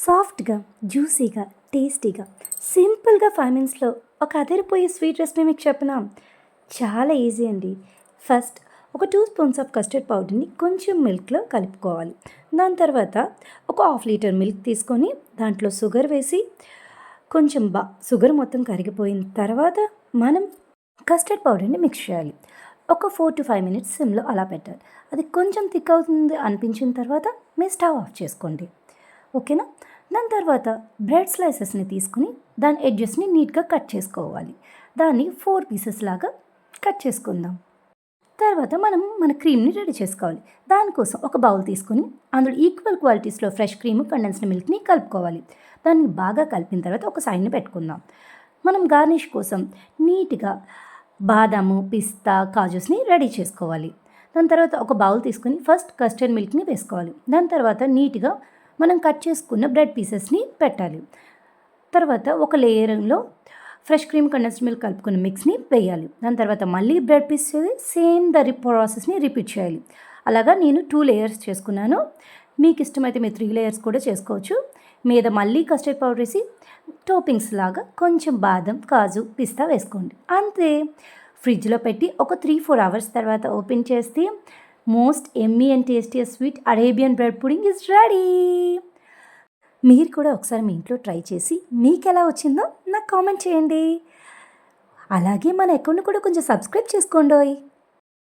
సాఫ్ట్గా, జ్యూసీగా, టేస్టీగా, సింపుల్గా 5 మినిట్స్లో ఒక అదిరిపోయే స్వీట్ రెసిపీ మీకు చెప్పనా? చాలా ఈజీ అండి. ఫస్ట్ ఒక 2 స్పూన్స్ ఆఫ్ కస్టర్డ్ పౌడర్ని కొంచెం మిల్క్లో కలుపుకోవాలి. దాని తర్వాత ఒక హాఫ్ లీటర్ మిల్క్ తీసుకొని దాంట్లో షుగర్ వేసి కొంచెం షుగర్ మొత్తం కరిగిపోయిన తర్వాత మనం కస్టర్డ్ పౌడర్ని మిక్స్ చేయాలి. ఒక 4 to 5 మినిట్స్ సిమ్లో అలా పెట్టాలి. అది కొంచెం థిక్ అవుతుంది అనిపించిన తర్వాత మీ స్టవ్ ఆఫ్ చేసుకోండి. ఓకేనా? దాని తర్వాత బ్రెడ్ స్లైసెస్ని తీసుకుని దాని ఎడ్జెస్ని నీట్గా కట్ చేసుకోవాలి. దాన్ని 4 పీసెస్ లాగా కట్ చేసుకుందాం. తర్వాత మనం మన క్రీమ్ని రెడీ చేసుకోవాలి. దానికోసం ఒక బౌల్ తీసుకొని అందులో ఈక్వల్ క్వాలిటీస్లో ఫ్రెష్ క్రీమ్, కండెన్స్డ్ మిల్క్ని కలుపుకోవాలి. దాన్ని బాగా కలిపిన తర్వాత ఒక సైడ్ని పెట్టుకుందాం. మనం గార్నిష్ కోసం నీట్గా బాదాము, పిస్తా, కాజుస్ని రెడీ చేసుకోవాలి. దాని తర్వాత ఒక బౌల్ తీసుకొని ఫస్ట్ కస్టర్డ్ మిల్క్ని వేసుకోవాలి. దాని తర్వాత నీట్గా మనం కట్ చేసుకున్న బ్రెడ్ పీసెస్ని పెట్టాలి. తర్వాత ఒక లేయర్లో ఫ్రెష్ క్రీమ్, కండెన్స్డ్ మిల్క్ కలుపుకున్న మిక్స్ని వేయాలి. దాని తర్వాత మళ్ళీ బ్రెడ్ పీస్ సేమ్ ప్రాసెస్ని రిపీట్ చేయాలి. అలాగా నేను 2 లేయర్స్ చేసుకున్నాను. మీకు ఇష్టమైతే మీరు 3 లేయర్స్ కూడా చేసుకోవచ్చు. మీద మళ్ళీ కస్టర్డ్ పౌడర్ వేసి టాపింగ్స్ లాగా కొంచెం బాదం, కాజు, పిస్తా వేసుకోండి. అంతే. ఫ్రిడ్జ్లో పెట్టి ఒక 3-4 అవర్స్ తర్వాత ఓపెన్ చేస్తే most yummy and tastiest sweet Arabian bread pudding is ready. మీరు కూడా ఒకసారి మీ ఇంట్లో ట్రై చేసి మీకు ఎలా వచ్చిందో నాకు కామెంట్ చేయండి. అలాగే మన అకౌంట్ని కూడా కొంచెం సబ్స్క్రైబ్ చేసుకోండి.